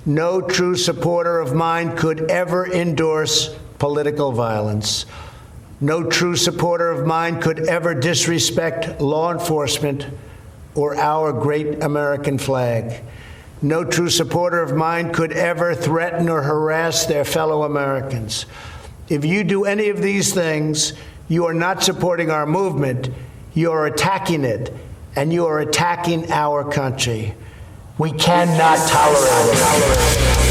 No true supporter of mine could ever endorse political violence. No true supporter of mine could ever disrespect law enforcement or our great American flag. No true supporter of mine could ever threaten or harass their fellow Americans. If you do any of these things, you are not supporting our movement. You are attacking it, and you are attacking our country. We cannot tolerate it.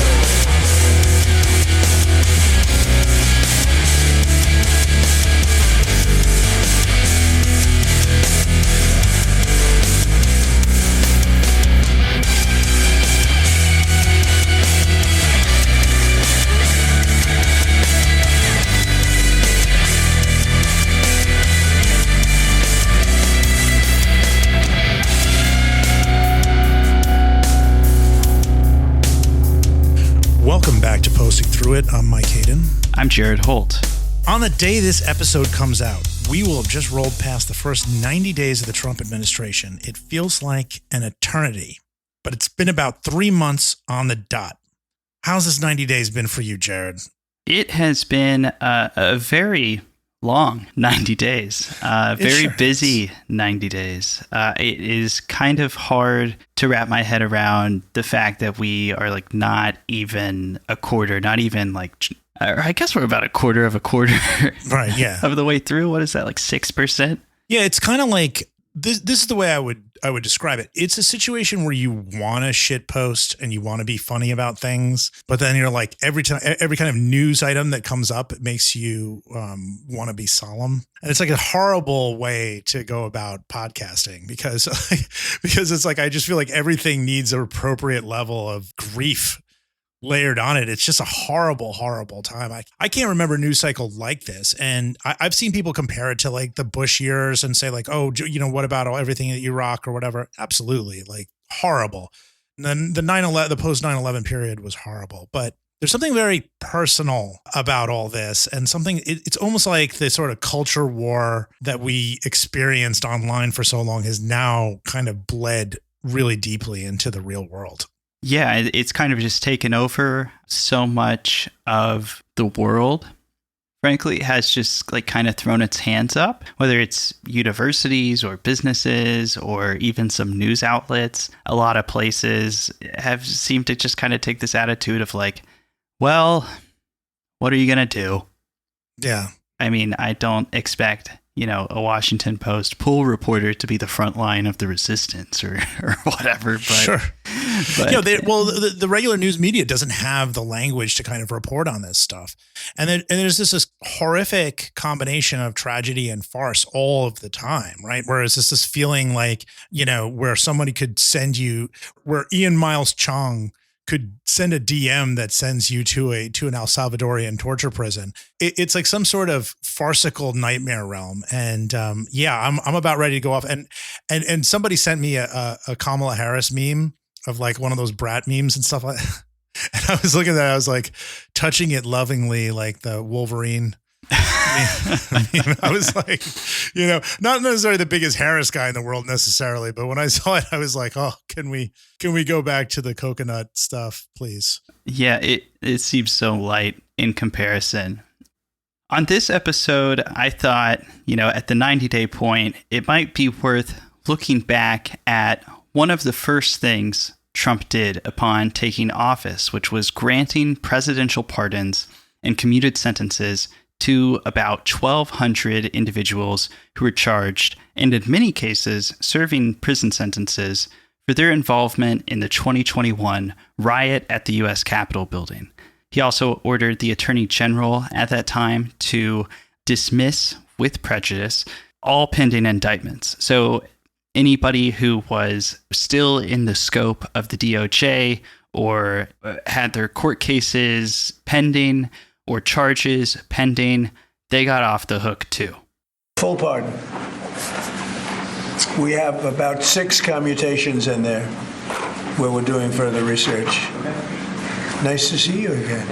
Welcome back to Posting Through It. I'm Mike Hayden. I'm Jared Holt. On the day this episode comes out, we will have just rolled past the first 90 days of the Trump administration. It feels like an eternity, but it's been about 3 months on the dot. How's this 90 days been for you, Jared? It has been a very long 90 days, very busy 90 days. It is kind of hard to wrap my head around the fact that we are like not even a quarter, not even like, I guess we're about a quarter of Right, yeah. of the way through. What is that, like 6%? Yeah, it's kind of like, this is the way I would describe it. It's a situation where you want to shit post and you want to be funny about things, but then you're like, every kind of news item that comes up, it makes you want to be solemn. And it's like a horrible way to go about podcasting because it's like, I just feel like everything needs an appropriate level of grief layered on it. It's just a horrible, horrible time. I can't remember a news cycle like this. And I've seen people compare it to like the Bush years and say like, oh, you know, what about everything in Iraq or whatever? Absolutely. Like horrible. And then the post 9/11 period was horrible, but there's something very personal about all this and something, it's almost like the sort of culture war that we experienced online for so long has now kind of bled really deeply into the real world. Yeah, it's kind of just taken over so much of the world. Frankly, it has just like kind of thrown its hands up, whether it's universities or businesses or even some news outlets. A lot of places have seemed to just kind of take this attitude of like, well, what are you going to do? Yeah. I mean, I don't expect, a Washington Post pool reporter to be the front line of the resistance or whatever. But, sure. But, the regular news media doesn't have the language to kind of report on this stuff. And there's this horrific combination of tragedy and farce all of the time, right? Whereas it's this feeling like, where somebody could send you, where Ian Miles Chong could send a DM that sends you to an El Salvadorian torture prison. It's like some sort of farcical nightmare realm. And I'm about ready to go off. And somebody sent me a Kamala Harris meme of like one of those brat memes and stuff like that. And I was looking at that, I was like touching it lovingly, like the Wolverine. I was like, not necessarily the biggest Harris guy in the world necessarily, but when I saw it, I was like, oh, can we go back to the coconut stuff, please? Yeah, it seems so light in comparison. On this episode, I thought, at the 90-day point, it might be worth looking back at one of the first things Trump did upon taking office, which was granting presidential pardons and commuted sentences to about 1,200 individuals who were charged, and in many cases, serving prison sentences for their involvement in the 2021 riot at the U.S. Capitol building. He also ordered the Attorney General at that time to dismiss with prejudice all pending indictments. So anybody who was still in the scope of the DOJ or had their court cases pending or charges pending, they got off the hook too. Full pardon. We have about 6 commutations in there where we're doing further research. Nice to see you again.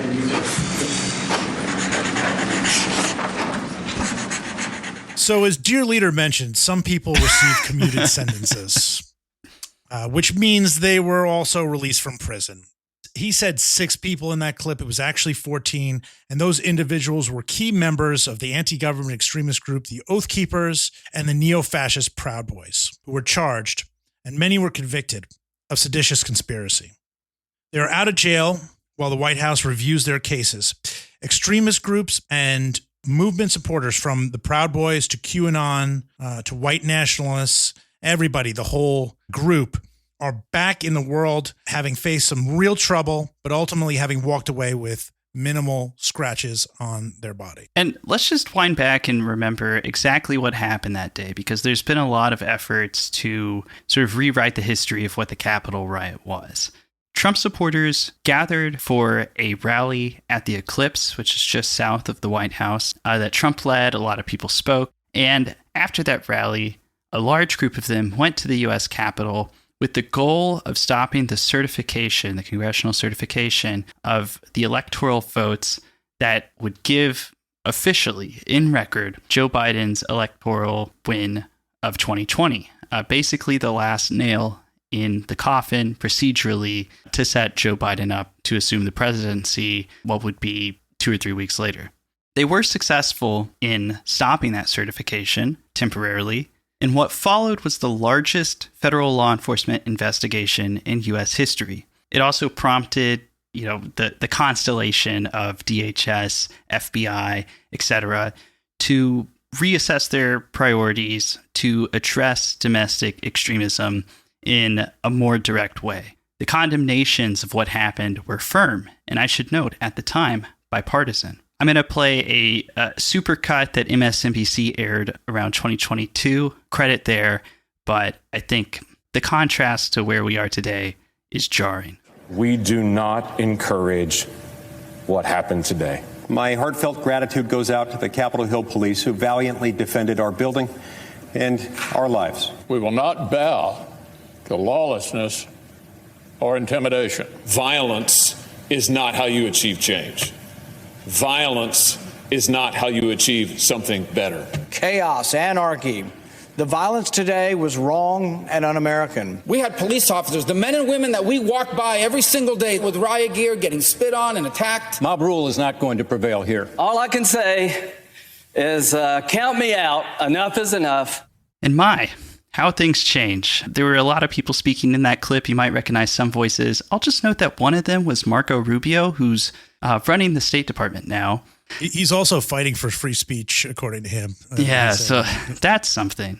So as Dear Leader mentioned, some people received commuted sentences, which means they were also released from prison. He said 6 people in that clip. It was actually 14. And those individuals were key members of the anti-government extremist group, the Oath Keepers, and the neo-fascist Proud Boys, who were charged, and many were convicted of seditious conspiracy. They are out of jail while the White House reviews their cases. Extremist groups and movement supporters, from the Proud Boys to QAnon to white nationalists, everybody, the whole group, are back in the world, having faced some real trouble, but ultimately having walked away with minimal scratches on their body. And let's just wind back and remember exactly what happened that day, because there's been a lot of efforts to sort of rewrite the history of what the Capitol riot was. Trump supporters gathered for a rally at the Eclipse, which is just south of the White House, that Trump led. A lot of people spoke. And after that rally, a large group of them went to the U.S. Capitol with the goal of stopping the certification, the congressional certification of the electoral votes that would give officially, in record, Joe Biden's electoral win of 2020. Basically the last nail in the coffin procedurally to set Joe Biden up to assume the presidency, what would be 2 or 3 weeks later. They were successful in stopping that certification temporarily, and what followed was the largest federal law enforcement investigation in U.S. history. It also prompted, the constellation of DHS, FBI, etc., to reassess their priorities to address domestic extremism in a more direct way. The condemnations of what happened were firm, and I should note, at the time, bipartisan. I'm going to play a supercut that MSNBC aired around 2022. Credit there, but I think the contrast to where we are today is jarring. We do not encourage what happened today. My heartfelt gratitude goes out to the Capitol Hill Police, who valiantly defended our building and our lives. We will not bow to lawlessness or intimidation. Violence is not how you achieve change. Violence is not how you achieve something better. Chaos, anarchy. The violence today was wrong and un-American. We had police officers, the men and women that we walk by every single day with riot gear, getting spit on and attacked. Mob rule is not going to prevail here. All I can say is count me out. Enough is enough. And how things change. There were a lot of people speaking in that clip. You might recognize some voices. I'll just note that one of them was Marco Rubio, who's running the State Department now. He's also fighting for free speech, according to him. So that's something.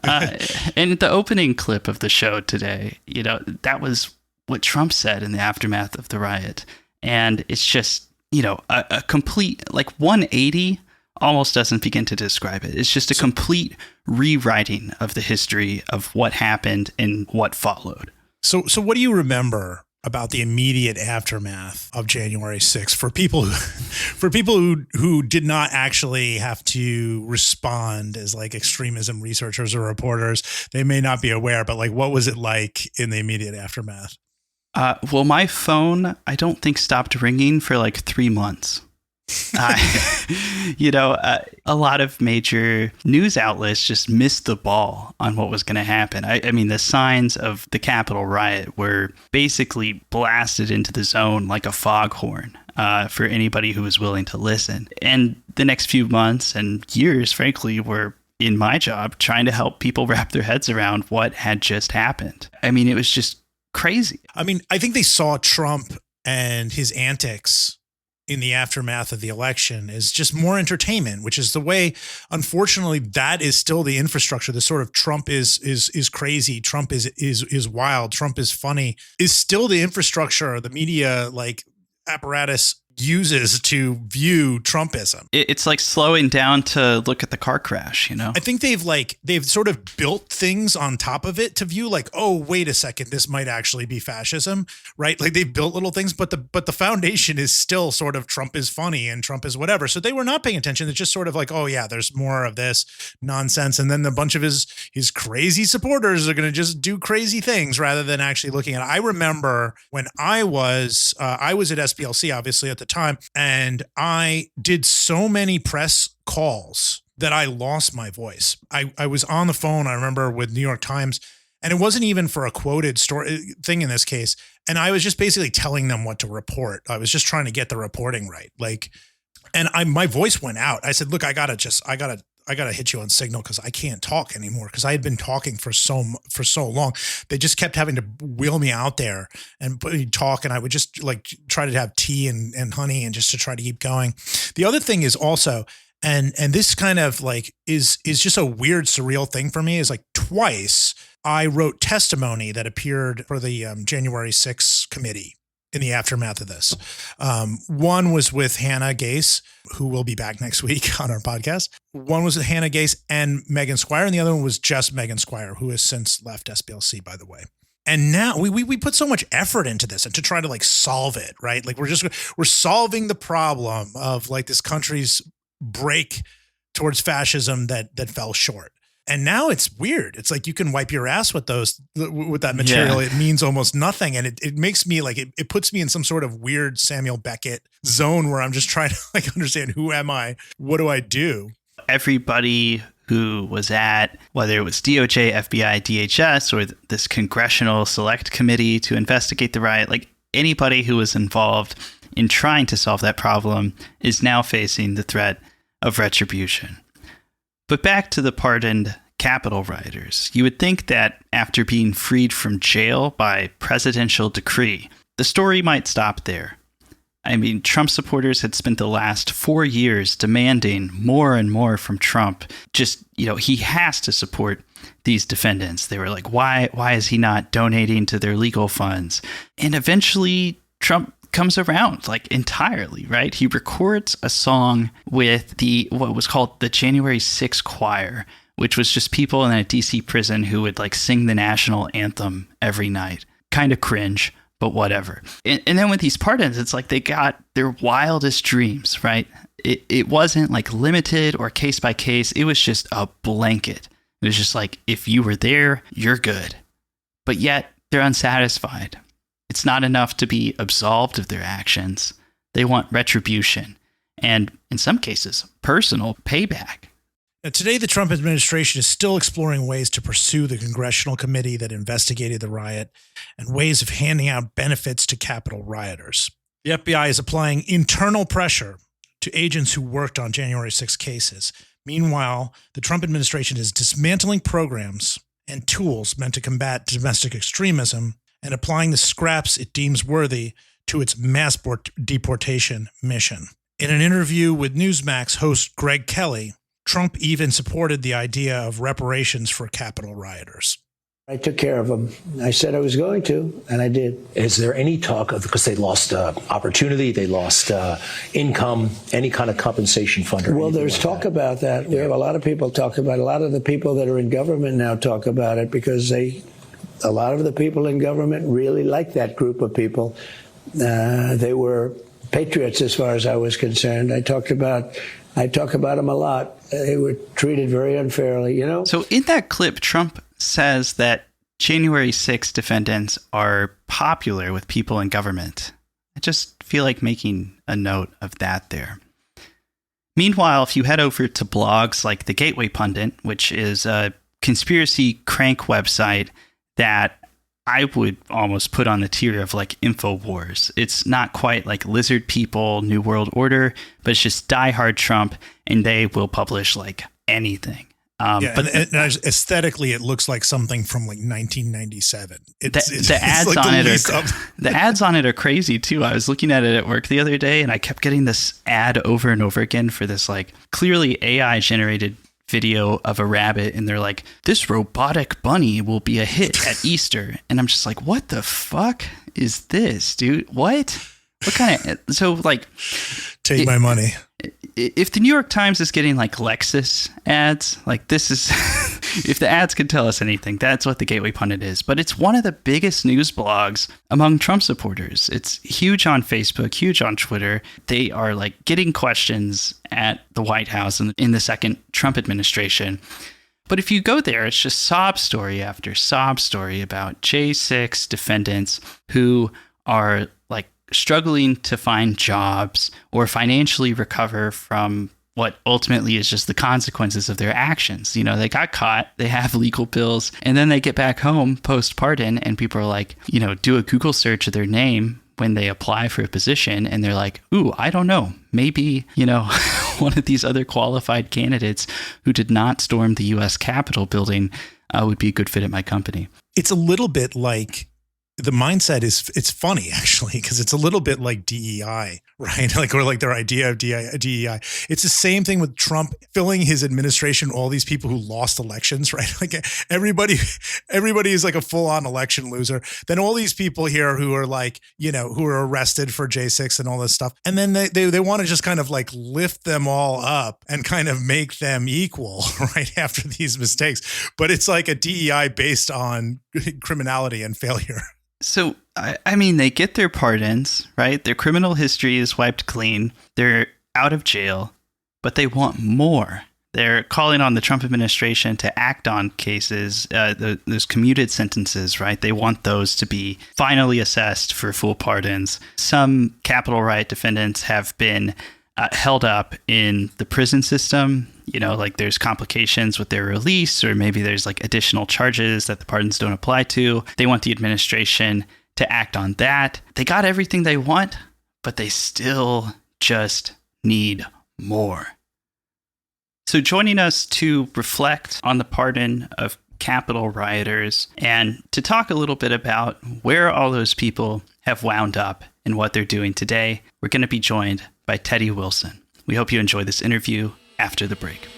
And the opening clip of the show today, that was what Trump said in the aftermath of the riot. And it's just, a complete, 180 almost doesn't begin to describe it. It's just a complete rewriting of the history of what happened and what followed. So what do you remember about the immediate aftermath of January 6th for people who did not actually have to respond as extremism researchers or reporters? They may not be aware, but what was it like in the immediate aftermath? Well, my phone, I don't think stopped ringing for 3 months. A lot of major news outlets just missed the ball on what was going to happen. I mean, the signs of the Capitol riot were basically blasted into the zone like a foghorn for anybody who was willing to listen. And the next few months and years, frankly, were in my job trying to help people wrap their heads around what had just happened. I mean, it was just crazy. I mean, I think they saw Trump and his antics in the aftermath of the election is just more entertainment, which is the way, unfortunately, that is still the infrastructure. The sort of Trump is crazy, Trump is wild, Trump is funny, is still the infrastructure, the media apparatus uses to view Trumpism. It's like slowing down to look at the car crash, I think they've sort of built things on top of it to view oh, wait a second, this might actually be fascism, right? They've built little things, but the foundation is still sort of Trump is funny and Trump is whatever. So they were not paying attention. It's just sort of oh yeah, there's more of this nonsense. And then a bunch of his crazy supporters are going to just do crazy things rather than actually looking at it. I remember when I was at SPLC, obviously at the time, and I did so many press calls that I lost my voice. I was on the phone, I remember, with New York Times, and it wasn't even for a quoted story thing in this case. And I was just basically telling them what to report. I was just trying to get the reporting right. Like, and my voice went out. I said, look, I gotta hit you on Signal because I can't talk anymore, because I had been talking for so long. They just kept having to wheel me out there and put me talk, and I would just like try to have tea and honey and just to try to keep going. The other thing is also, and this kind of like is just a weird, surreal thing for me, is like twice I wrote testimony that appeared for the January 6th committee in the aftermath of this. One was with Hannah Gase, who will be back next week on our podcast. One was with Hannah Gase and Megan Squire, and the other one was just Megan Squire, who has since left SBLC, by the way. And now we put so much effort into this and to try to like solve it, right? Like we're solving the problem of like this country's break towards fascism that fell short. And now it's weird. It's like you can wipe your ass with that material. Yeah. It means almost nothing. And it makes me like, it puts me in some sort of weird Samuel Beckett zone where I'm just trying to like understand, who am I? What do I do? Everybody who was at, whether it was DOJ, FBI, DHS, or this congressional select committee to investigate the riot, like anybody who was involved in trying to solve that problem is now facing the threat of retribution. But back to the pardoned Capitol rioters. You would think that after being freed from jail by presidential decree, the story might stop there. I mean, Trump supporters had spent the last 4 years demanding more and more from Trump. Just, he has to support these defendants. They were like, why is he not donating to their legal funds? And eventually Trump comes around like entirely, right? He records a song with what was called the January 6th choir, which was just people in a DC prison who would like sing the national anthem every night. Kind of cringe, but whatever. And then with these pardons, it's like they got their wildest dreams, right? It wasn't like limited or case by case. It was just a blanket. It was just like, if you were there, you're good. But yet they're unsatisfied. It's not enough to be absolved of their actions. They want retribution and, in some cases, personal payback. Now, today, the Trump administration is still exploring ways to pursue the congressional committee that investigated the riot and ways of handing out benefits to Capitol rioters. The FBI is applying internal pressure to agents who worked on January 6 cases. Meanwhile, the Trump administration is dismantling programs and tools meant to combat domestic extremism and applying the scraps it deems worthy to its mass deportation mission. In an interview with Newsmax host Greg Kelly, Trump even supported the idea of reparations for Capitol rioters. I took care of them. I said I was going to, and I did. Is there any talk of, because they lost opportunity, they lost income, any kind of compensation fund? Well, there's talk about that. We have a lot of people talk about it. A lot of the people that are in government now talk about it because a lot of the people in government really like that group of people. They were patriots as far as I was concerned. I talk about them a lot. They were treated very unfairly, So in that clip, Trump says that January 6 defendants are popular with people in government. I just feel like making a note of that there. Meanwhile, if you head over to blogs like The Gateway Pundit, which is a conspiracy crank website that I would almost put on the tier of like InfoWars. It's not quite like Lizard People, New World Order, but it's just diehard Trump, and they will publish like anything. But aesthetically, it looks like something from like 1997. The ads on it are crazy too. I was looking at it at work the other day, and I kept getting this ad over and over again for this like clearly AI generated video of a rabbit, and they're like, this robotic bunny will be a hit at Easter. And I'm just like, what the fuck is this, dude? What kind of, so like, take my money. If the New York Times is getting like Lexus ads, like this is, if the ads could tell us anything, that's what the Gateway Pundit is. But it's one of the biggest news blogs among Trump supporters. It's huge on Facebook, huge on Twitter. They are like getting questions at the White House in the second Trump administration. But if you go there, it's just sob story after sob story about J6 defendants who are like struggling to find jobs or financially recover from what ultimately is just the consequences of their actions. You know, they got caught, they have legal bills, and then they get back home post-pardon, and people are like, you know, do a Google search of their name when they apply for a position, and they're like, ooh, I don't know, maybe, you know, one of these other qualified candidates who did not storm the U.S. Capitol building would be a good fit at my company. It's a little bit like the mindset it's funny actually, because it's a little bit like DEI, right? Like, or like their idea of DEI. It's the same thing with Trump filling his administration, all these people who lost elections, right? Like everybody is like a full on election loser. Then all these people here who are like, you know, who are arrested for J6 and all this stuff. And then they want to just kind of like lift them all up and kind of make them equal, right? After these mistakes. But it's like a DEI based on criminality and failure. So, I mean, they get their pardons, right? Their criminal history is wiped clean. They're out of jail, but they want more. They're calling on the Trump administration to act on cases, those commuted sentences, right? They want those to be finally assessed for full pardons. Some Capitol riot defendants have been held up in the prison system. You know, like there's complications with their release, or maybe there's like additional charges that the pardons don't apply to. They want the administration to act on that. They got everything they want, but they still just need more. So joining us to reflect on the pardon of Capitol rioters and to talk a little bit about where all those people have wound up and what they're doing today, we're going to be joined by Teddy Wilson. We hope you enjoy this interview after the break.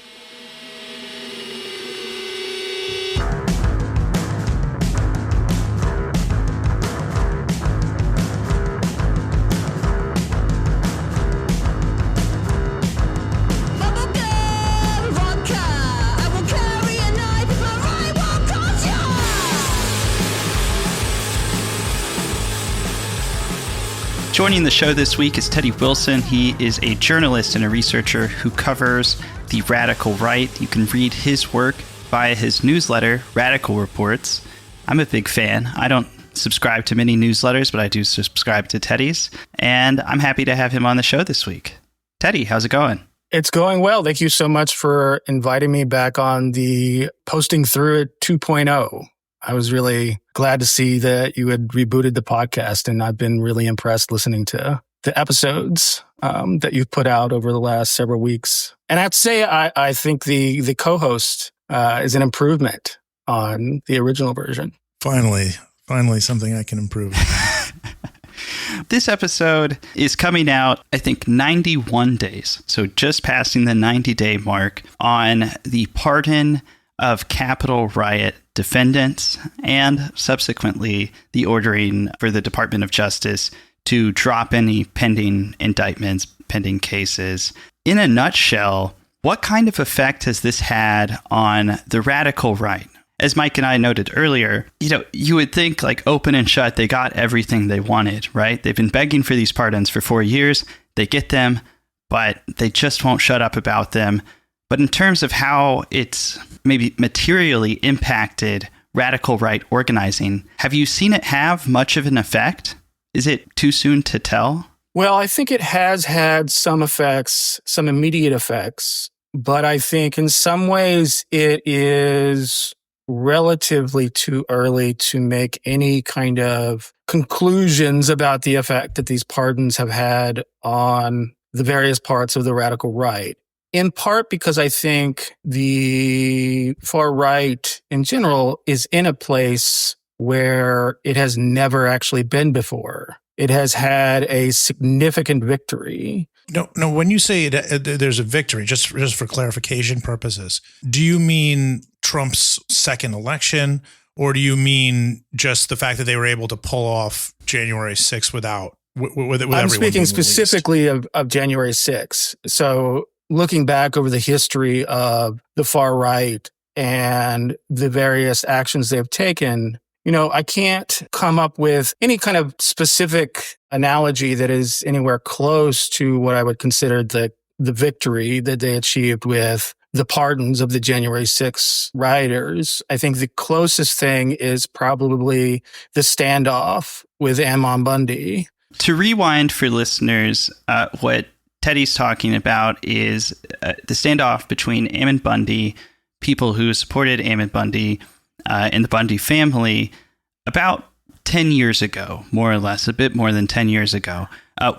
Joining the show this week is Teddy Wilson. He is a journalist and a researcher who covers the radical right. You can read his work via his newsletter, Radical Reports. I'm a big fan. I don't subscribe to many newsletters, but I do subscribe to Teddy's. And I'm happy to have him on the show this week. Teddy, how's it going? It's going well. Thank you so much for inviting me back on the Posting Through It 2.0. I was really glad to see that you had rebooted the podcast, and I've been really impressed listening to the episodes that you've put out over the last several weeks. And I have to say, I think the co-host is an improvement on the original version. Finally something I can improve. This episode is coming out, I think, 91 days. So just passing the 90-day mark on the pardon of Capitol riot defendants, and subsequently the ordering for the Department of Justice to drop any pending indictments, pending cases. In a nutshell, what kind of effect has this had on the radical right? As Mike and I noted earlier, you know, you would think like open and shut, they got everything they wanted, right? They've been begging for these pardons for 4 years. They get them, but they just won't shut up about them. But in terms of how it's maybe materially impacted radical right organizing, have you seen it have much of an effect? Is it too soon to tell? Well, I think it has had some effects, some immediate effects, but I think in some ways it is relatively too early to make any kind of conclusions about the effect that these pardons have had on the various parts of the radical right. In part because I think the far right in general is in a place where it has never actually been before. It has had a significant victory. No. When you say there's a victory, just for clarification purposes, do you mean Trump's second election, or do you mean just the fact that they were able to pull off January 6th without I'm speaking specifically of January 6th. So looking back over the history of the far right and the various actions they've taken, you know, I can't come up with any kind of specific analogy that is anywhere close to what I would consider the victory that they achieved with the pardons of the January 6th rioters. I think the closest thing is probably the standoff with Ammon Bundy. To rewind for listeners, what Teddy's talking about is the standoff between Ammon Bundy, people who supported Ammon Bundy, and the Bundy family about 10 years ago, more or less, a bit more than 10 years ago.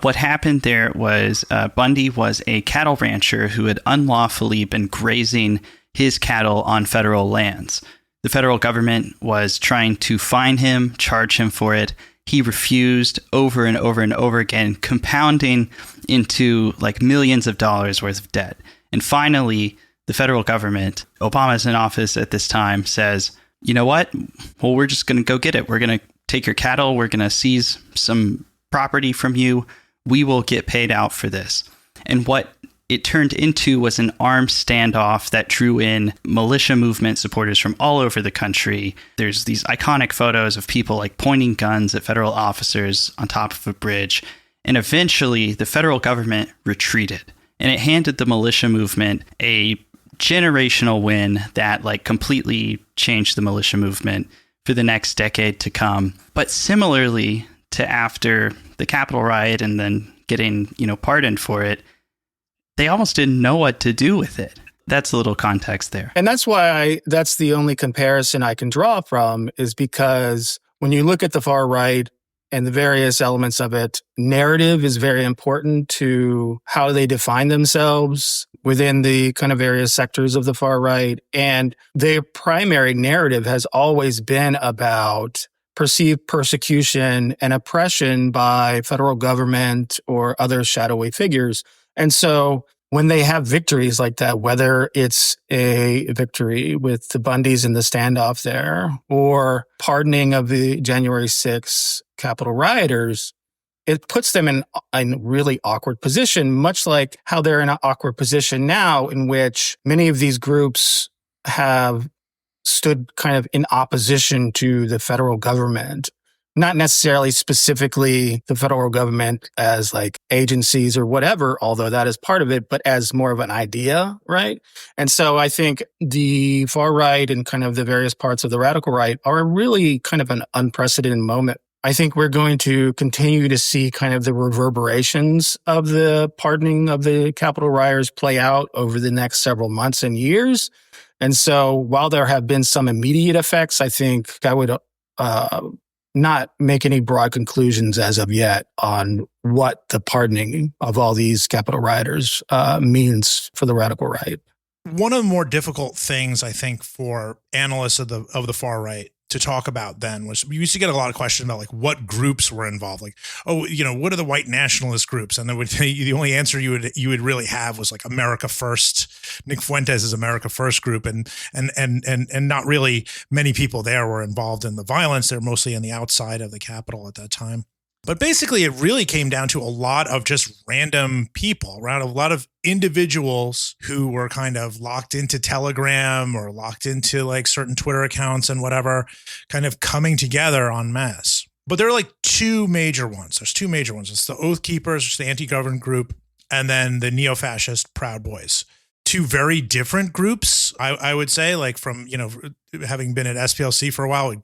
What happened there was Bundy was a cattle rancher who had unlawfully been grazing his cattle on federal lands. The federal government was trying to fine him, charge him for it. He refused over and over and over again, compounding into like millions of dollars worth of debt. And finally, the federal government, Obama's in office at this time, says, you know what? Well, we're just going to go get it. We're going to take your cattle. We're going to seize some property from you. We will get paid out for this. And what it turned into was an armed standoff that drew in militia movement supporters from all over the country. There's these iconic photos of people like pointing guns at federal officers on top of a bridge. And eventually the federal government retreated, and it handed the militia movement a generational win that like completely changed the militia movement for the next decade to come. But similarly to after the Capitol riot and then getting, pardoned for it, they almost didn't know what to do with it. That's a little context there. And that's why that's the only comparison I can draw from, is because when you look at the far right and the various elements of it, narrative is very important to how they define themselves within the kind of various sectors of the far right. And their primary narrative has always been about perceived persecution and oppression by federal government or other shadowy figures. And so when they have victories like that, whether it's a victory with the Bundys in the standoff there or pardoning of the January 6th Capitol rioters, it puts them in a really awkward position, much like how they're in an awkward position now, in which many of these groups have stood kind of in opposition to the federal government. Not necessarily specifically the federal government as like agencies or whatever, although that is part of it, but as more of an idea, right? And so I think the far right and kind of the various parts of the radical right are really kind of an unprecedented moment. I think we're going to continue to see kind of the reverberations of the pardoning of the Capitol rioters play out over the next several months and years. And so while there have been some immediate effects, I think I would not make any broad conclusions as of yet on what the pardoning of all these Capitol rioters means for the radical right. One of the more difficult things, I think, for analysts of the far right to talk about then was we used to get a lot of questions about like what groups were involved. Like, what are the white nationalist groups? And then the only answer you would really have was like America First. Nick Fuentes' America First group, and not really many people there were involved in the violence. They're mostly on the outside of the Capitol at that time. But basically, it really came down to a lot of just random people, around a lot of individuals who were kind of locked into Telegram or locked into like certain Twitter accounts and whatever, kind of coming together en masse. But there are like two major ones. There's two major ones. It's the Oath Keepers, which is the anti-government group, and then the neo-fascist Proud Boys. Two very different groups, I would say, like from, having been at SPLC for a while,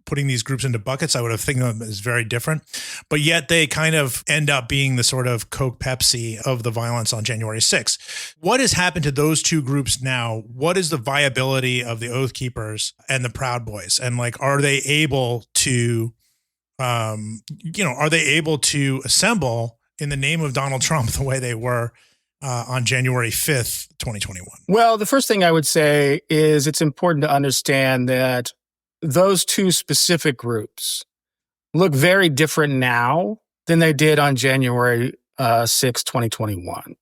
putting these groups into buckets, I would have think of them as very different, but yet they kind of end up being the sort of Coke Pepsi of the violence on January 6th. What has happened to those two groups now? What is the viability of the Oath Keepers and the Proud Boys? And like, are they able to, assemble in the name of Donald Trump the way they were on January 5th, 2021? Well, the first thing I would say is it's important to understand that those two specific groups look very different now than they did on January 6, 2021.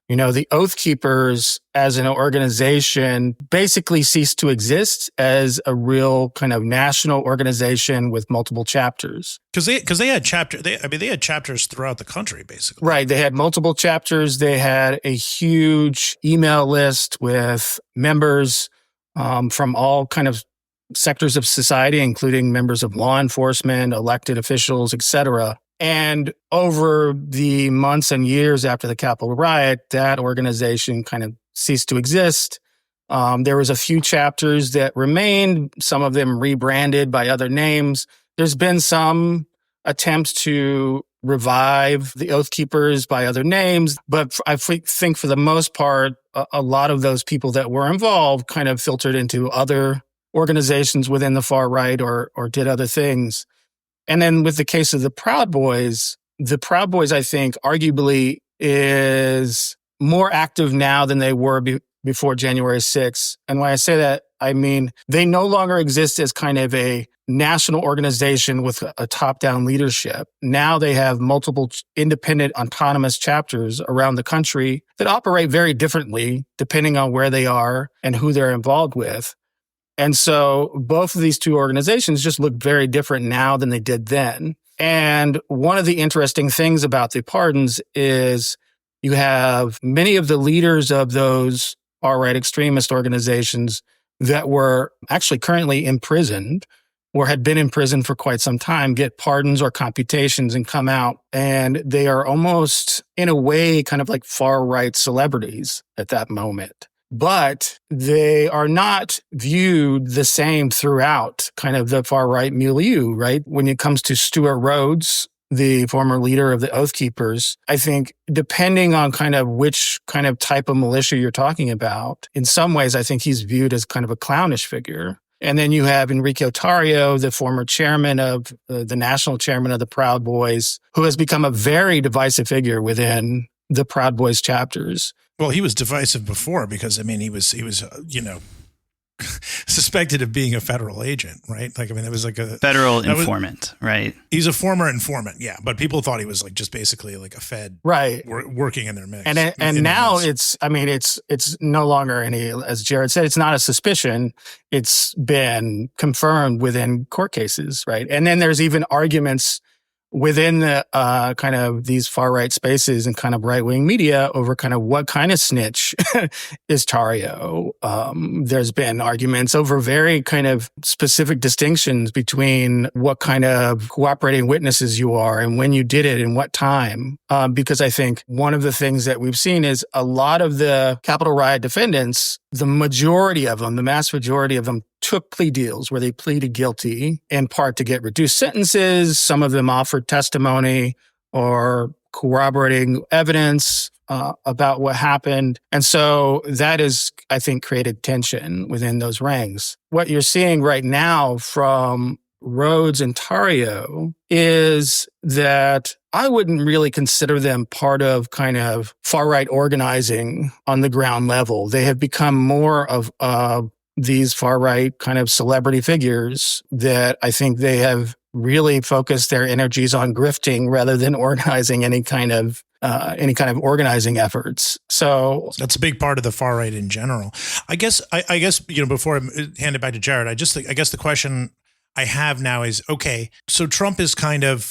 The Oath Keepers as an organization basically ceased to exist as a real kind of national organization with multiple chapters. Because they had chapters throughout the country, basically. Right. They had multiple chapters. They had a huge email list with members from all kind of sectors of society, including members of law enforcement, elected officials, etc. And over the months and years after the Capitol riot, that organization kind of ceased to exist. There was a few chapters that remained, some of them rebranded by other names. There's been some attempts to revive the Oath Keepers by other names. But I think for the most part, a lot of those people that were involved kind of filtered into other organizations within the far right or did other things. And then with the case of the Proud Boys, I think, arguably is more active now than they were before January 6th. And when I say that, I mean, they no longer exist as kind of a national organization with a top-down leadership. Now they have multiple independent, autonomous chapters around the country that operate very differently depending on where they are and who they're involved with. And so both of these two organizations just look very different now than they did then. And one of the interesting things about the pardons is you have many of the leaders of those far-right extremist organizations that were actually currently imprisoned or had been in prison for quite some time get pardons or commutations and come out. And they are almost, in a way, kind of like far-right celebrities at that moment. But they are not viewed the same throughout kind of the far-right milieu, right? When it comes to Stuart Rhodes, the former leader of the Oath Keepers, I think depending on kind of which kind of type of militia you're talking about, in some ways, I think he's viewed as kind of a clownish figure. And then you have Enrique Otario, the former chairman of the national chairman of the Proud Boys, who has become a very divisive figure within the Proud Boys chapters. Well, he was divisive before because, I mean, he was suspected of being a federal agent, right? Like, I mean, it was like a federal informant, right? He's a former informant, yeah. But people thought he was like just basically like a Fed, right, working in their mix. And now it's no longer any, as Jared said, it's not a suspicion. It's been confirmed within court cases, right? And then there's even arguments within the kind of these far-right spaces and kind of right-wing media over kind of what kind of snitch is Tario. There's been arguments over very kind of specific distinctions between what kind of cooperating witnesses you are and when you did it and what time. Because I think one of the things that we've seen is a lot of the Capitol riot defendants, the majority of them, the mass majority of them, took plea deals where they pleaded guilty in part to get reduced sentences. Some of them offered testimony or corroborating evidence about what happened. And so that has, I think, created tension within those ranks. What you're seeing right now from Rhodes and Tario is that I wouldn't really consider them part of kind of far-right organizing on the ground level. They have become more of these far-right kind of celebrity figures that I think they have really focused their energies on grifting rather than organizing any kind of organizing efforts. So that's a big part of the far right in general. I guess before I hand it back to Jared, I guess the question I have now is, okay, so Trump is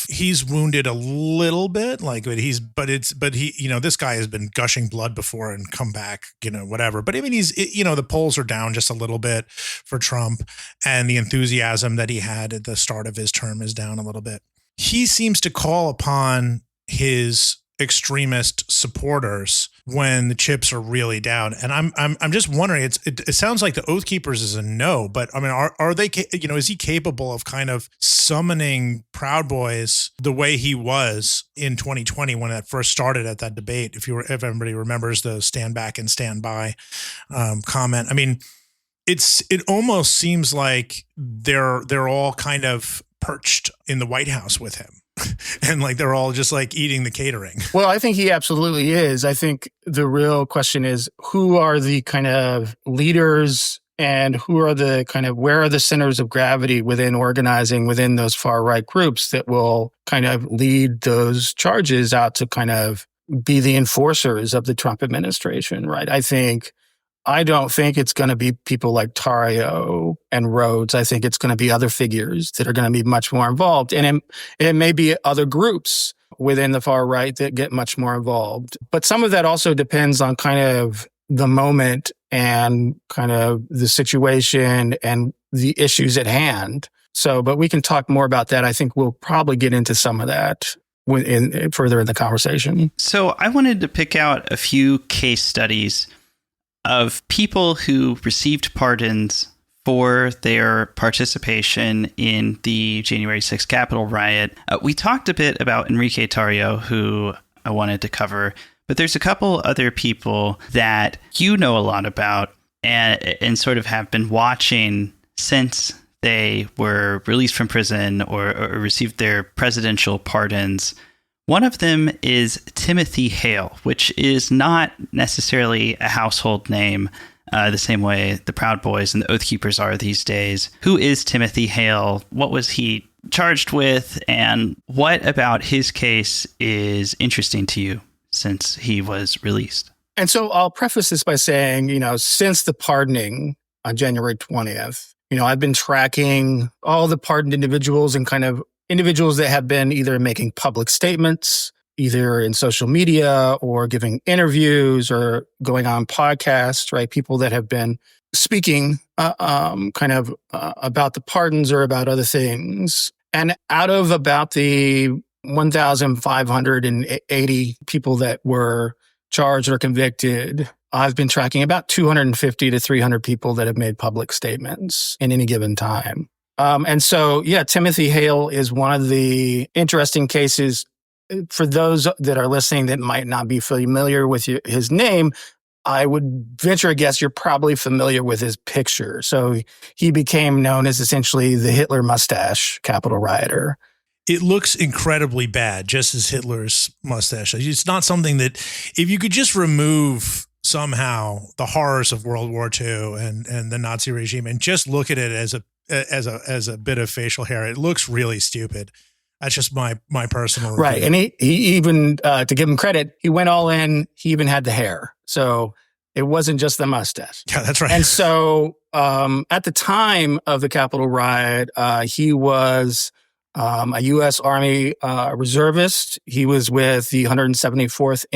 he's wounded a little bit, but he, this guy has been gushing blood before and come back, whatever. But I mean, the polls are down just a little bit for Trump, and the enthusiasm that he had at the start of his term is down a little bit. He seems to call upon his extremist supporters when the chips are really down, and I'm just wondering. It sounds like the Oath Keepers is a no, but I mean, are they? Is he capable of kind of summoning Proud Boys the way he was in 2020 when it first started at that debate? If everybody remembers the stand back and stand by comment, I mean, it almost seems like they're all kind of perched in the White House with him. And they're all just eating the catering. Well, I think he absolutely is. I think the real question is, who are the kind of leaders and who are the kind of, where are the centers of gravity within organizing within those far right groups that will kind of lead those charges out to kind of be the enforcers of the Trump administration, right? I don't think it's going to be people like Tario and Rhodes. I think it's going to be other figures that are going to be much more involved. And it may be other groups within the far right that get much more involved. But some of that also depends on kind of the moment and kind of the situation and the issues at hand. But we can talk more about that. I think we'll probably get into some of that further in the conversation. So I wanted to pick out a few case studies of people who received pardons for their participation in the January 6th Capitol riot. We talked a bit about Enrique Tarrio, who I wanted to cover, but there's a couple other people that you know a lot about and sort of have been watching since they were released from prison or received their presidential pardons. One of them is Timothy Hale, which is not necessarily a household name the same way the Proud Boys and the Oath Keepers are these days. Who is Timothy Hale? What was he charged with? And what about his case is interesting to you since he was released? And so I'll preface this by saying, since the pardoning on January 20th, I've been tracking all the pardoned individuals and kind of individuals that have been either making public statements, either in social media or giving interviews or going on podcasts, right? People that have been speaking about the pardons or about other things. And out of about the 1,580 people that were charged or convicted, I've been tracking about 250 to 300 people that have made public statements in any given time. And so, Timothy Hale is one of the interesting cases. For those that are listening that might not be familiar with his name, I would venture a guess you're probably familiar with his picture. So he became known as essentially the Hitler mustache Capitol rioter. It looks incredibly bad, just as Hitler's mustache. It's not something that, if you could just remove somehow the horrors of World War II and the Nazi regime and just look at it as a bit of facial hair, it looks really stupid. That's just my personal review. Right. And he even, to give him credit, he went all in. He even had the hair. So it wasn't just the mustache. Yeah, that's right. And so at the time of the Capitol riot, he was a U.S. Army reservist. He was with the 174th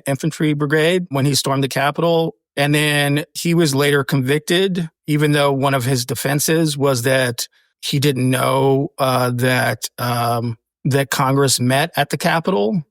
Infantry Brigade when he stormed the Capitol. And then he was later convicted, even though one of his defenses was that he didn't know that Congress met at the Capitol.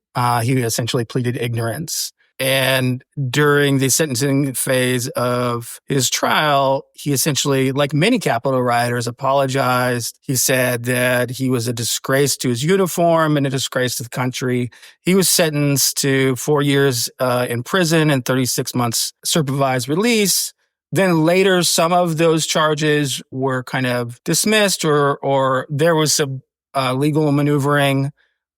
He essentially pleaded ignorance. And during the sentencing phase of his trial, he essentially, like many Capitol rioters, apologized. He said that he was a disgrace to his uniform and a disgrace to the country. He was sentenced to 4 years in prison and 36 months supervised release. Then later, some of those charges were kind of dismissed or there was some legal maneuvering.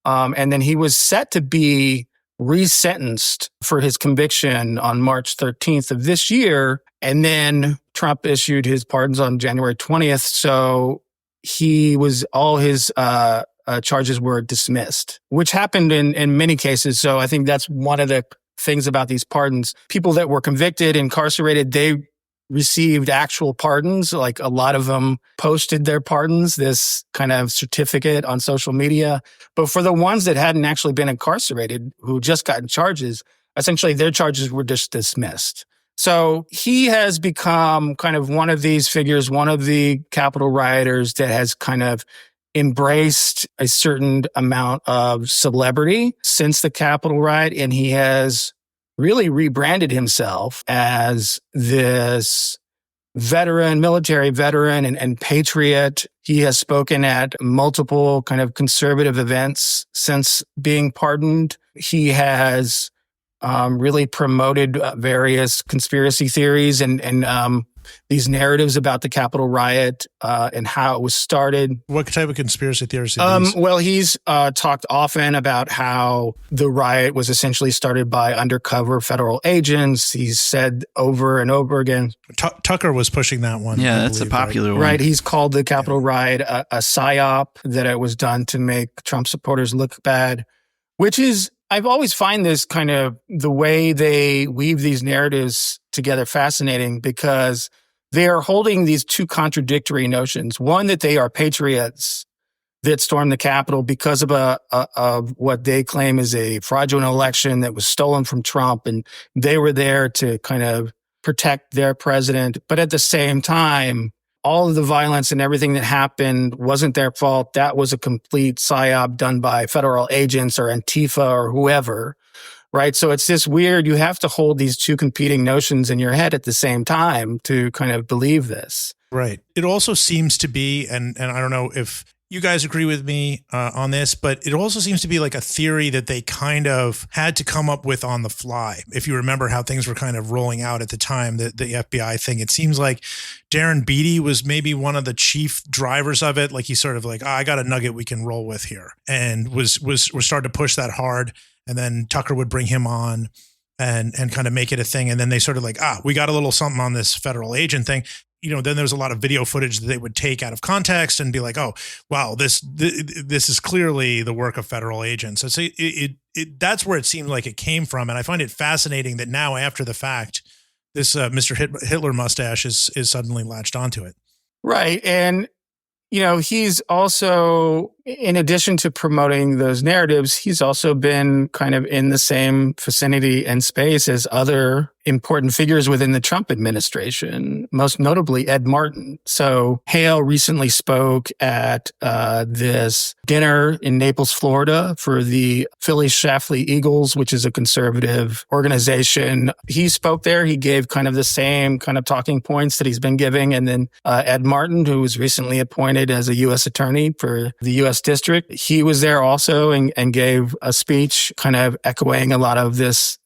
And then he was set to be resentenced for his conviction on March 13th of this year. And then Trump issued his pardons on January 20th. So all his charges were dismissed, which happened in many cases. So I think that's one of the things about these pardons. People that were convicted, incarcerated, they received actual pardons. Like a lot of them posted their pardons, this kind of certificate on social media. But for the ones that hadn't actually been incarcerated, who just gotten charges, essentially their charges were just dismissed. So he has become kind of one of these figures, one of the Capitol rioters that has kind of embraced a certain amount of celebrity since the Capitol riot. And he has really rebranded himself as this military veteran and patriot. He has spoken at multiple kind of conservative events since being pardoned. He has really promoted various conspiracy theories and these narratives about the Capitol riot and how it was started. What type of conspiracy theories are these? Well, he's talked often about how the riot was essentially started by undercover federal agents. He's said over and over again. Tucker was pushing that one. Yeah, that's a popular one. Right. He's called the Capitol riot a psyop, that it was done to make Trump supporters look bad, which is, I've always find this kind of the way they weave these narratives together fascinating, because they are holding these two contradictory notions. One, that they are patriots that stormed the Capitol because of what they claim is a fraudulent election that was stolen from Trump, and they were there to kind of protect their president. But at the same time, all of the violence and everything that happened wasn't their fault. That was a complete psyop done by federal agents or Antifa or whoever, right? So it's this weird, you have to hold these two competing notions in your head at the same time to kind of believe this. Right. It also seems to be, and I don't know if you guys agree with me on this, but it also seems to be like a theory that they kind of had to come up with on the fly. If you remember how things were kind of rolling out at the time, the FBI thing, it seems like Darren Beattie was maybe one of the chief drivers of it. Like he's sort of like, I got a nugget we can roll with here, and was starting to push that hard. And then Tucker would bring him on and kind of make it a thing. And then they sort of like, we got a little something on this federal agent thing. Then there was a lot of video footage that they would take out of context and be like, oh, wow, this is clearly the work of federal agents. So that's where it seemed like it came from. And I find it fascinating that now after the fact, this Mr. Hitler mustache is suddenly latched onto it. Right. And, he's also, in addition to promoting those narratives, he's also been kind of in the same vicinity and space as other important figures within the Trump administration, most notably Ed Martin. So Hale recently spoke at this dinner in Naples, Florida for the Philly Schlafly Eagles, which is a conservative organization. He spoke there. He gave kind of the same kind of talking points that he's been giving. And then Ed Martin, who was recently appointed as a U.S. attorney for the U.S. District, he was there also and gave a speech kind of echoing a lot of this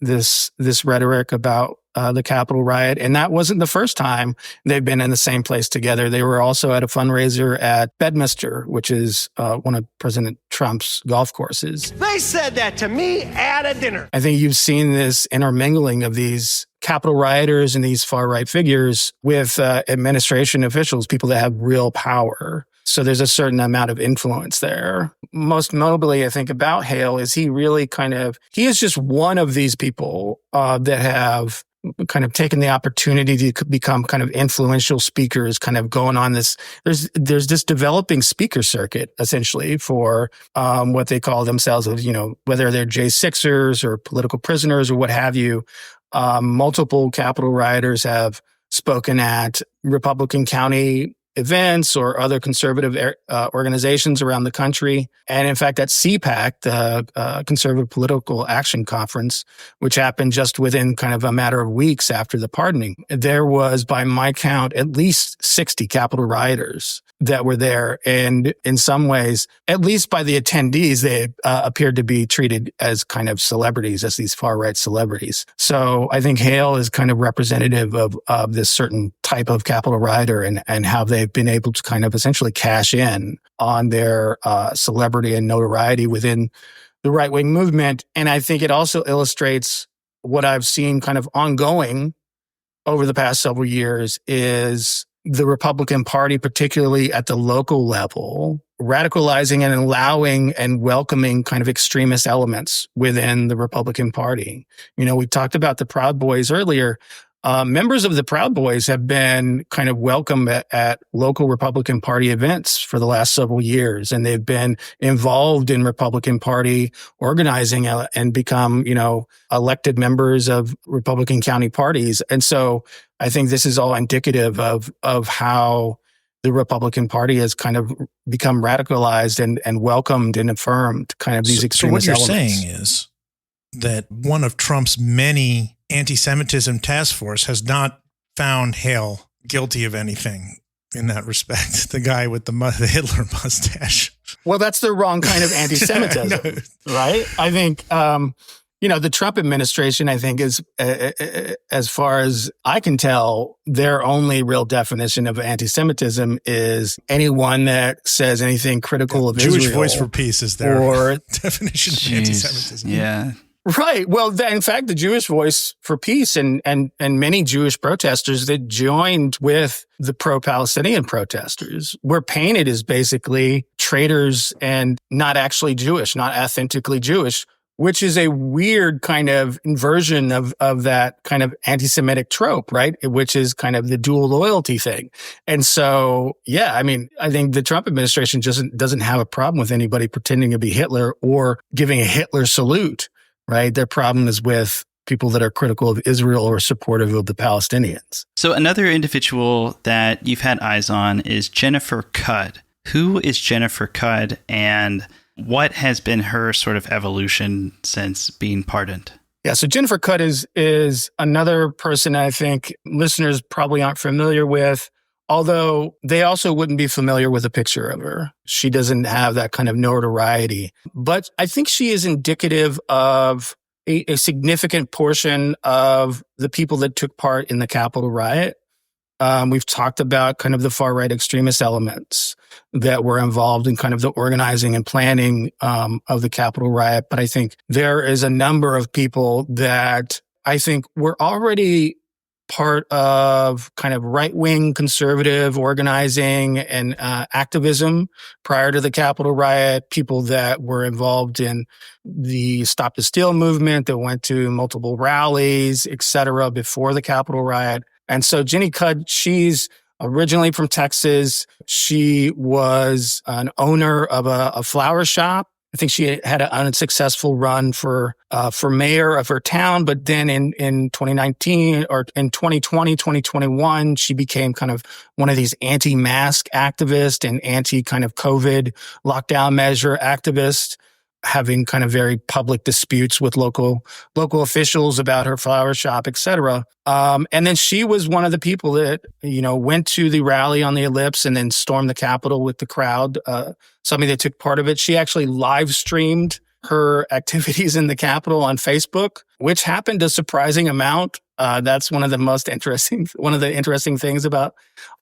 rhetoric about the Capitol riot. And that wasn't the first time they've been in the same place together. They were also at a fundraiser at Bedminster, which is one of President Trump's golf courses. They said that to me at a dinner. I think you've seen this intermingling of these Capitol rioters and these far-right figures with administration officials, people that have real power. So there's a certain amount of influence there. Most notably, I think, about Hale is he is just one of these people that have kind of taken the opportunity to become kind of influential speakers, kind of going on this. There's this developing speaker circuit, essentially, for what they call themselves, whether they're J6ers or political prisoners or what have you. Multiple Capitol rioters have spoken at Republican county events or other conservative organizations around the country. And in fact, at CPAC, the Conservative Political Action Conference, which happened just within kind of a matter of weeks after the pardoning, there was, by my count, at least 60 Capitol rioters that were there. And in some ways, at least by the attendees, they appeared to be treated as kind of celebrities, as these far-right celebrities. So I think Hale is kind of representative of this certain type of Capitol rioter and how they've been able to kind of essentially cash in on their celebrity and notoriety within the right-wing movement. And I think it also illustrates what I've seen kind of ongoing over the past several years is the Republican Party, particularly at the local level, radicalizing and allowing and welcoming kind of extremist elements within the Republican Party. We talked about the Proud Boys earlier. Members of the Proud Boys have been kind of welcome at local Republican Party events for the last several years, and they've been involved in Republican Party organizing and become, elected members of Republican county parties. And so I think this is all indicative of how the Republican Party has kind of become radicalized and welcomed and affirmed kind of these extremist elements. So what you're saying is that one of Trump's many anti-Semitism task force has not found Hale guilty of anything in that respect. The guy with the Hitler mustache. Well, that's the wrong kind of anti-Semitism, right? I think, the Trump administration, I think, is, as far as I can tell, their only real definition of anti-Semitism is anyone that says anything critical of Jewish Israel. Voice for Peace is their definition of anti-Semitism. Yeah. Right. Well, in fact, the Jewish Voice for Peace and many Jewish protesters that joined with the pro-Palestinian protesters were painted as basically traitors and not actually Jewish, not authentically Jewish, which is a weird kind of inversion of that kind of anti-Semitic trope, right? Which is kind of the dual loyalty thing. And so, I think the Trump administration doesn't have a problem with anybody pretending to be Hitler or giving a Hitler salute. Right. Their problem is with people that are critical of Israel or supportive of the Palestinians. So another individual that you've had eyes on is Jennifer Cudd. Who is Jennifer Cudd and what has been her sort of evolution since being pardoned? Yeah, so Jennifer Cudd is another person I think listeners probably aren't familiar with Although they also wouldn't be familiar with a picture of her. She doesn't have that kind of notoriety. But I think she is indicative of a significant portion of the people that took part in the Capitol riot. We've talked about kind of the far-right extremist elements that were involved in kind of the organizing and planning of the Capitol riot. But I think there is a number of people that I think were already part of kind of right-wing conservative organizing and activism prior to the Capitol riot, people that were involved in the Stop the Steal movement, that went to multiple rallies, et cetera, before the Capitol riot. And so Jenny Cudd, she's originally from Texas. She was an owner of a flower shop. I think she had an unsuccessful run for mayor of her town. But then in 2019 or in 2020, 2021, she became kind of one of these anti-mask activists and anti-kind of COVID lockdown measure activists, having kind of very public disputes with local officials about her flower shop, et cetera. And then she was one of the people that, went to the rally on the Ellipse and then stormed the Capitol with the crowd. Somebody that took part of it. She actually live streamed her activities in the Capitol on Facebook, which happened a surprising amount. That's one of the interesting things about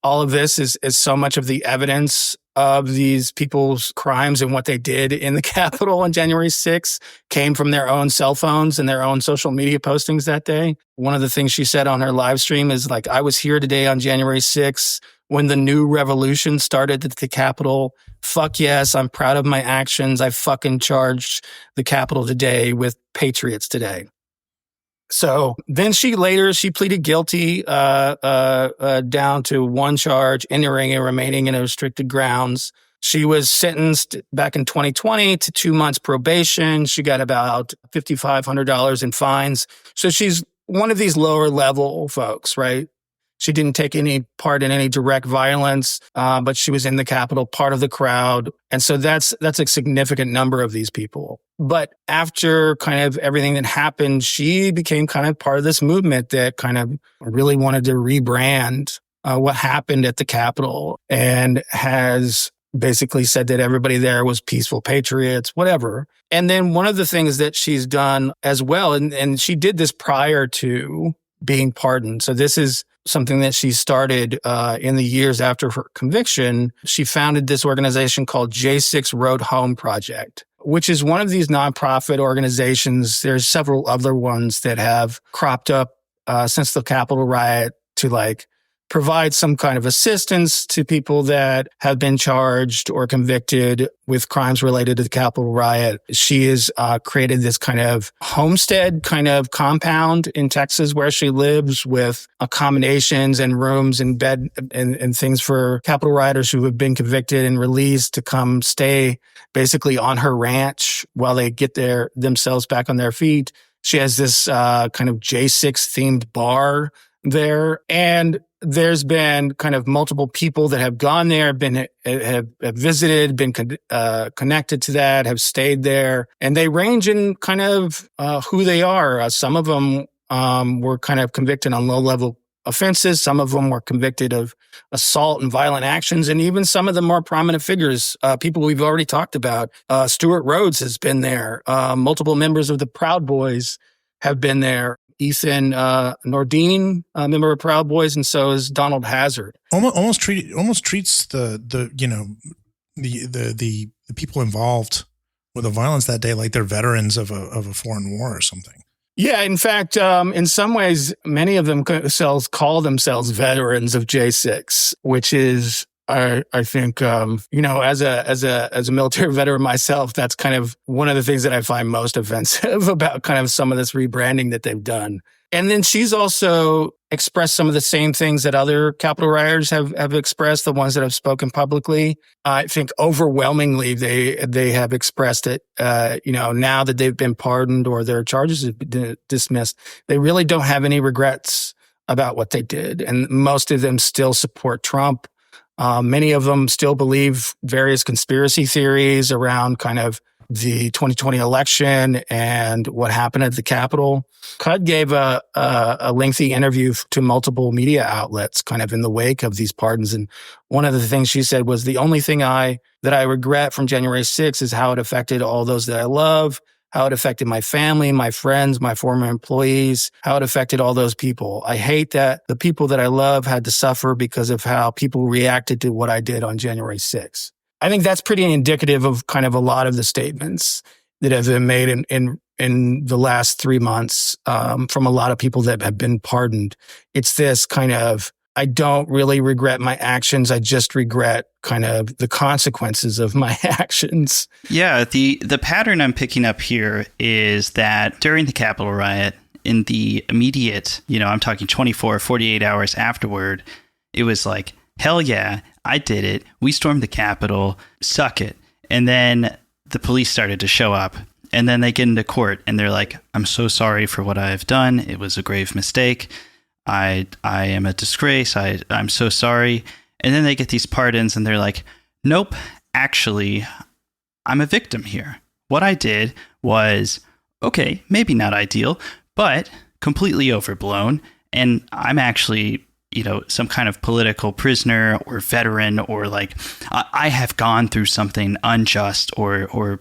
all of this is so much of the evidence of these people's crimes and what they did in the Capitol on January 6th came from their own cell phones and their own social media postings that day. One of the things she said on her live stream is like, I was here today on January 6th when the new revolution started at the Capitol. Fuck yes, I'm proud of my actions. I fucking charged the Capitol today with patriots today. So then she pleaded guilty down to one charge, entering and remaining in restricted grounds. She was sentenced back in 2020 to 2 months probation. She got about $5,500 in fines. So she's one of these lower level folks, right? She didn't take any part in any direct violence, but she was in the Capitol, part of the crowd. And so that's a significant number of these people. But after kind of everything that happened, she became kind of part of this movement that kind of really wanted to rebrand what happened at the Capitol and has basically said that everybody there was peaceful patriots, whatever. And then one of the things that she's done as well, and she did this prior to being pardoned. So this is something that she started in the years after her conviction. She founded this organization called J6 Road Home Project, which is one of these nonprofit organizations. There's several other ones that have cropped up since the Capitol riot to provide some kind of assistance to people that have been charged or convicted with crimes related to the Capitol riot. She has created this kind of homestead kind of compound in Texas where she lives with accommodations and rooms and bed and things for Capitol rioters who have been convicted and released to come stay basically on her ranch while they get themselves back on their feet. She has this kind of J6 themed bar there. And there's been kind of multiple people that have gone there, have visited, been connected to that, have stayed there, and they range in kind of who they are. Some of them were kind of convicted on low-level offenses. Some of them were convicted of assault and violent actions, and even some of the more prominent figures, people we've already talked about. Stuart Rhodes has been there. Multiple members of the Proud Boys have been there. Ethan Nordine, a member of Proud Boys, and so is Donald Hazard. Almost treats the people involved with the violence that day like they're veterans of a foreign war or something. Yeah, in fact, in some ways, many of them call themselves veterans of J6, which is, I think, as a military veteran myself, that's kind of one of the things that I find most offensive about kind of some of this rebranding that they've done. And then she's also expressed some of the same things that other Capitol rioters have expressed, the ones that have spoken publicly. I think overwhelmingly they have expressed it, now that they've been pardoned or their charges have been dismissed, they really don't have any regrets about what they did. And most of them still support Trump. Many of them still believe various conspiracy theories around kind of the 2020 election and what happened at the Capitol. Cud gave a lengthy interview to multiple media outlets kind of in the wake of these pardons. And one of the things she said was, the only thing that I regret from January 6th is how it affected all those that I love, how it affected my family, my friends, my former employees, how it affected all those people. I hate that the people that I love had to suffer because of how people reacted to what I did on January 6th. I think that's pretty indicative of kind of a lot of the statements that have been made in the last 3 months from a lot of people that have been pardoned. It's this kind of, I don't really regret my actions. I just regret kind of the consequences of my actions. Yeah, the pattern I'm picking up here is that during the Capitol riot, in the immediate, I'm talking 24, 48 hours afterward, it was like, hell yeah, I did it. We stormed the Capitol. Suck it. And then the police started to show up. And then they get into court and they're like, I'm so sorry for what I've done. It was a grave mistake. I am a disgrace. I'm so sorry. And then they get these pardons and they're like, nope, actually, I'm a victim here. What I did was, okay, maybe not ideal, but completely overblown. And I'm actually, some kind of political prisoner or veteran, or like I have gone through something unjust or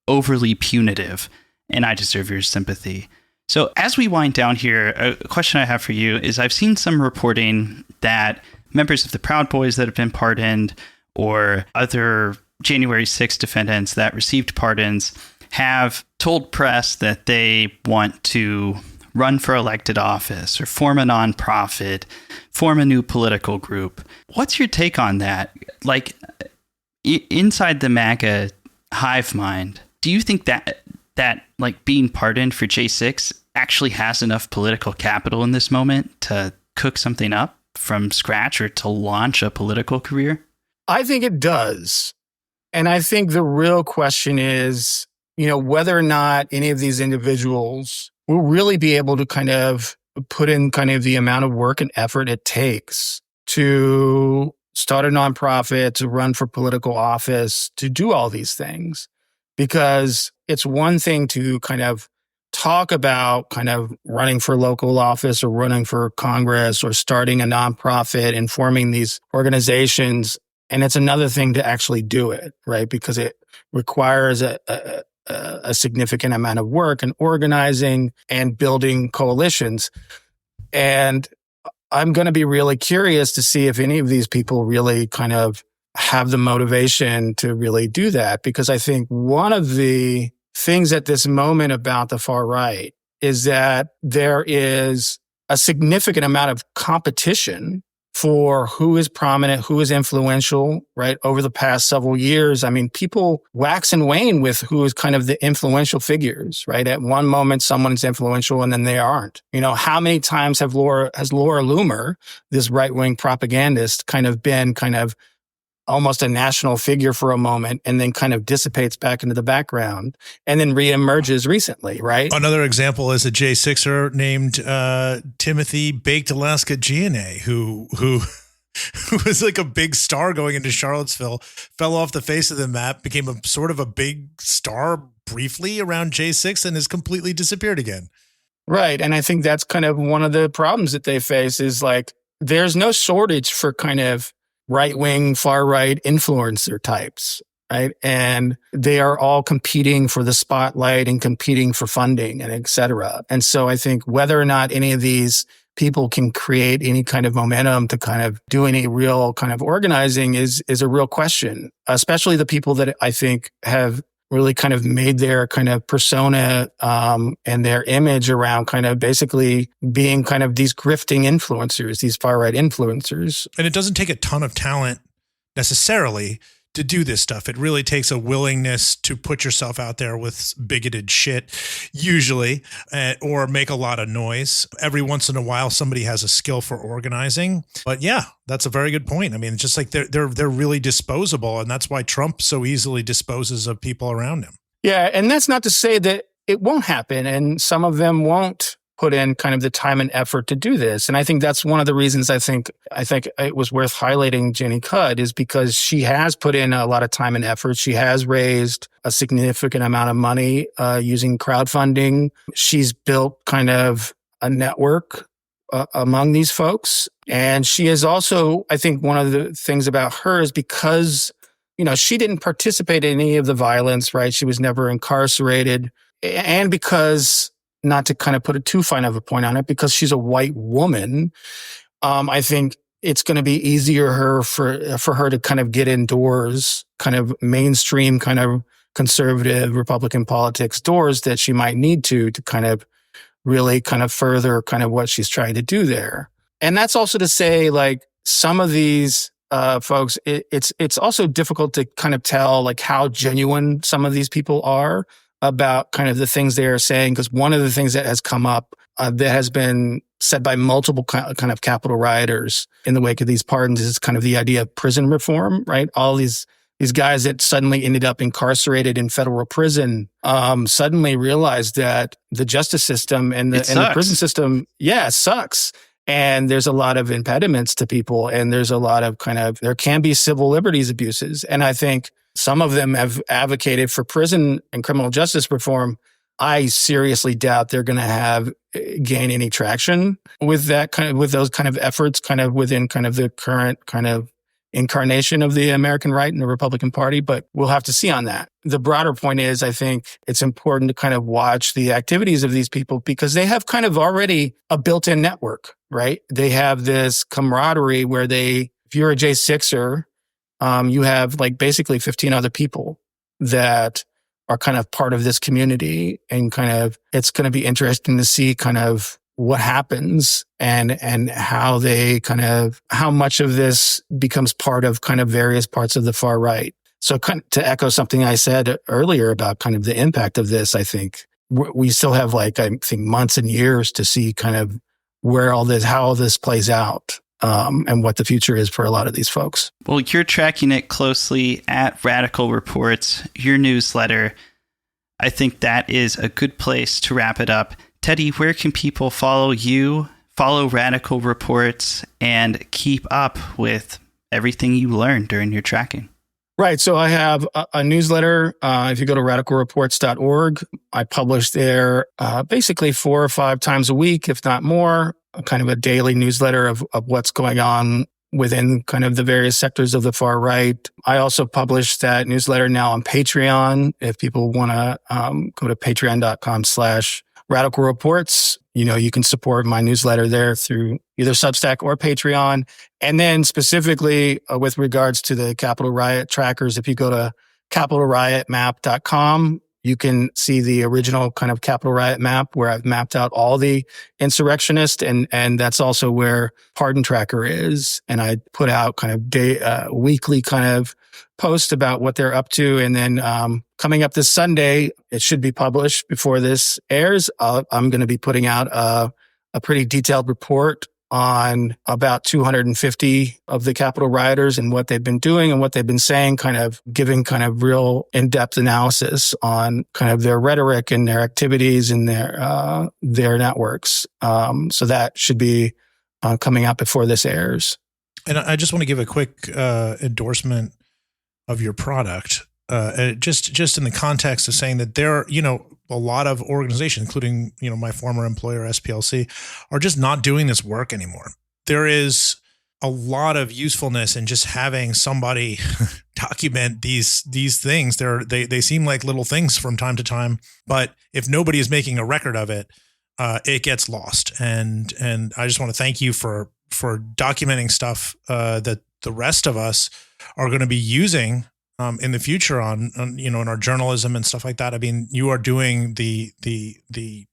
overly punitive, and I deserve your sympathy. So as we wind down here, a question I have for you is, I've seen some reporting that members of the Proud Boys that have been pardoned, or other January 6th defendants that received pardons, have told press that they want to run for elected office or form a nonprofit, form a new political group. What's your take on that? Like, inside the MAGA hive mind, do you think that like being pardoned for J6 actually has enough political capital in this moment to cook something up from scratch or to launch a political career? I think it does. And I think the real question is, whether or not any of these individuals will really be able to kind of put in kind of the amount of work and effort it takes to start a nonprofit, to run for political office, to do all these things. Because it's one thing to kind of talk about kind of running for local office or running for Congress or starting a nonprofit and forming these organizations. And it's another thing to actually do it, right? Because it requires a significant amount of work and organizing and building coalitions. And I'm going to be really curious to see if any of these people really kind of have the motivation to really do that. Because I think one of the things at this moment about the far right is that there is a significant amount of competition for who is prominent, who is influential, right? Over the past several years, I mean, people wax and wane with who is kind of the influential figures, right? At one moment, someone's influential and then they aren't. How many times has Laura Loomer, this right-wing propagandist, kind of been kind of almost a national figure for a moment and then kind of dissipates back into the background and then reemerges recently, right? Another example is a J6er named Timothy Baked Alaska GNA, who was like a big star going into Charlottesville, fell off the face of the map, became a sort of a big star briefly around J6 and has completely disappeared again. Right. And I think that's kind of one of the problems that they face is like, there's no shortage for kind of right-wing, far-right influencer types, right? And they are all competing for the spotlight and competing for funding and et cetera. And so I think whether or not any of these people can create any kind of momentum to kind of do any real kind of organizing is a real question, especially the people that I think have really kind of made their kind of persona and their image around kind of basically being kind of these grifting influencers, these far-right influencers. And it doesn't take a ton of talent necessarily to do this stuff. It really takes a willingness to put yourself out there with bigoted shit, usually, or make a lot of noise. Every once in a while, somebody has a skill for organizing. But yeah, that's a very good point. I mean, it's just like they're really disposable, and that's why Trump so easily disposes of people around him. Yeah, and that's not to say that it won't happen, and some of them won't put in kind of the time and effort to do this. And I think that's one of the reasons I think it was worth highlighting Jenny Cudd, is because she has put in a lot of time and effort. She has raised a significant amount of money using crowdfunding. She's built kind of a network among these folks. And she is also, I think one of the things about her is because, she didn't participate in any of the violence, right? She was never incarcerated. And because, not to kind of put too fine of a point on it, because she's a white woman, I think it's going to be easier for her to kind of get indoors, kind of mainstream, kind of conservative Republican politics doors that she might need to kind of really kind of further kind of what she's trying to do there. And that's also to say, like, some of these folks, it's also difficult to kind of tell like how genuine some of these people are about kind of the things they are saying. Because one of the things that has come up that has been said by multiple kind of Capitol rioters in the wake of these pardons is kind of the idea of prison reform, right? All these guys that suddenly ended up incarcerated in federal prison suddenly realized that the justice system and the prison system, sucks. And there's a lot of impediments to people, and there's a lot of there can be civil liberties abuses. And I think some of them have advocated for prison and criminal justice reform. I seriously doubt they're going to gain any traction with with those kind of efforts, kind of within kind of the current kind of incarnation of the American right and the Republican Party, but we'll have to see on that. The broader point is, I think it's important to kind of watch the activities of these people because they have kind of already a built-in network, right? They have this camaraderie where if you're a J6er, you have like basically 15 other people that are kind of part of this community, and kind of it's going to be interesting to see kind of what happens and how how much of this becomes part of kind of various parts of the far right. So kind of to echo something I said earlier about kind of the impact of this, I think we still have months and years to see kind of how all this plays out. And what the future is for a lot of these folks. Well, you're tracking it closely at Radical Reports, your newsletter. I think that is a good place to wrap it up. Teddy, where can people follow you, follow Radical Reports, and keep up with everything you learned during your tracking? Right. So I have a newsletter. If you go to radicalreports.org, I publish there basically 4 or 5 times a week, if not more, kind of a daily newsletter of what's going on within kind of the various sectors of the far right. I also publish that newsletter now on Patreon. If people want to go to patreon.com/Radical Reports, you can support my newsletter there through either Substack or Patreon. And then specifically with regards to the Capitol Riot trackers, if you go to CapitolRiotMap.com, you can see the original kind of Capitol Riot map where I've mapped out all the insurrectionists, and that's also where Pardon Tracker is. And I put out kind of weekly kind of posts about what they're up to. And then coming up this Sunday, it should be published before this airs. I'm going to be putting out a pretty detailed report on about 250 of the Capitol rioters and what they've been doing and what they've been saying, kind of giving kind of real in-depth analysis on kind of their rhetoric and their activities and their networks. So that should be coming out before this airs. And I just want to give a quick endorsement of your product, just in the context of saying that there are, a lot of organizations, including, my former employer, SPLC, are just not doing this work anymore. There is a lot of usefulness in just having somebody document these things. They seem like little things from time to time, but if nobody is making a record of it, it gets lost. And I just want to thank you for documenting stuff that the rest of us are going to be using in the future on in our journalism and stuff like that. I mean, you are doing the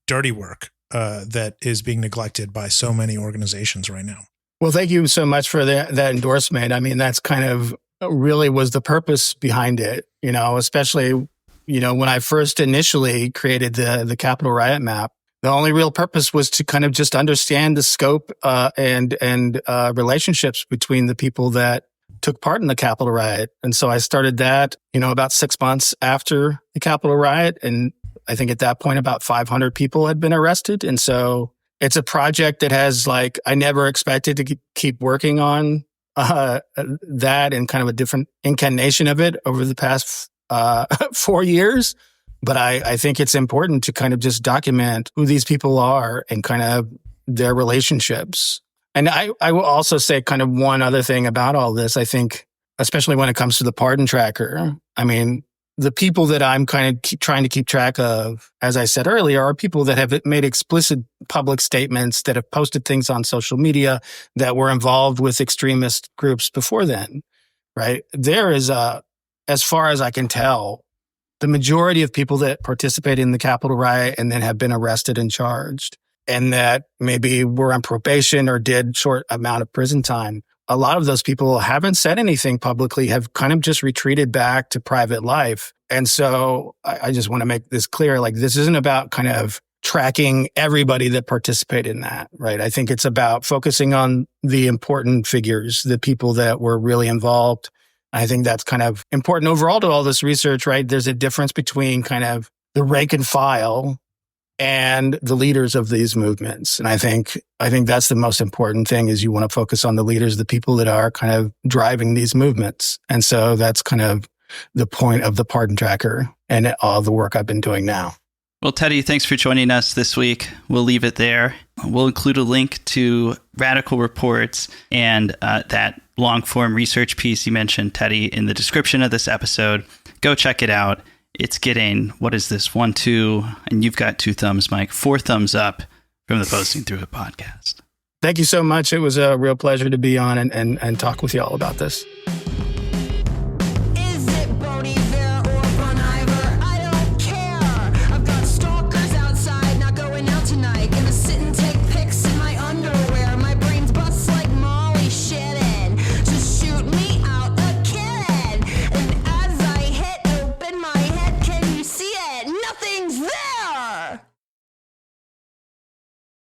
dirty work that is being neglected by so many organizations right now. Well, thank you so much for that endorsement. I mean, that's kind of really was the purpose behind it, especially, when I first initially created the Capitol Riot map. The only real purpose was to kind of just understand the scope and relationships between the people that took part in the Capitol Riot. And so I started that, about 6 months after the Capitol Riot. And I think at that point, about 500 people had been arrested. And so it's a project that has I never expected to keep working on that and kind of a different incarnation of it over the past 4 years. But I think it's important to kind of just document who these people are and kind of their relationships. And I will also say kind of one other thing about all this. I think, especially when it comes to the pardon tracker, I mean, the people that I'm kind of trying to keep track of, as I said earlier, are people that have made explicit public statements, that have posted things on social media, that were involved with extremist groups before then, right? There is, as far as I can tell, the majority of people that participated in the Capitol riot and then have been arrested and charged, and that maybe were on probation or did short amount of prison time. A lot of those people haven't said anything publicly, have kind of just retreated back to private life. And so I just want to make this clear, this isn't about kind of tracking everybody that participated in that, right? I think it's about focusing on the important figures, the people that were really involved. I think that's kind of important overall to all this research, right? There's a difference between kind of the rank and file and the leaders of these movements. And I think that's the most important thing, is you want to focus on the leaders, the people that are kind of driving these movements. And so that's kind of the point of the pardon tracker and all the work I've been doing now. Well, Teddy, thanks for joining us this week. We'll leave it there. We'll include a link to Radical Reports and that long-form research piece you mentioned, Teddy, in the description of this episode. Go check it out. It's getting, what is this, 1, 2, and you've got 2 thumbs, Mike, 4 thumbs up from the Posting Through It podcast. Thank you so much. It was a real pleasure to be on and talk with you all about this. I've got stalkers outside, not going out tonight. Gonna sit and take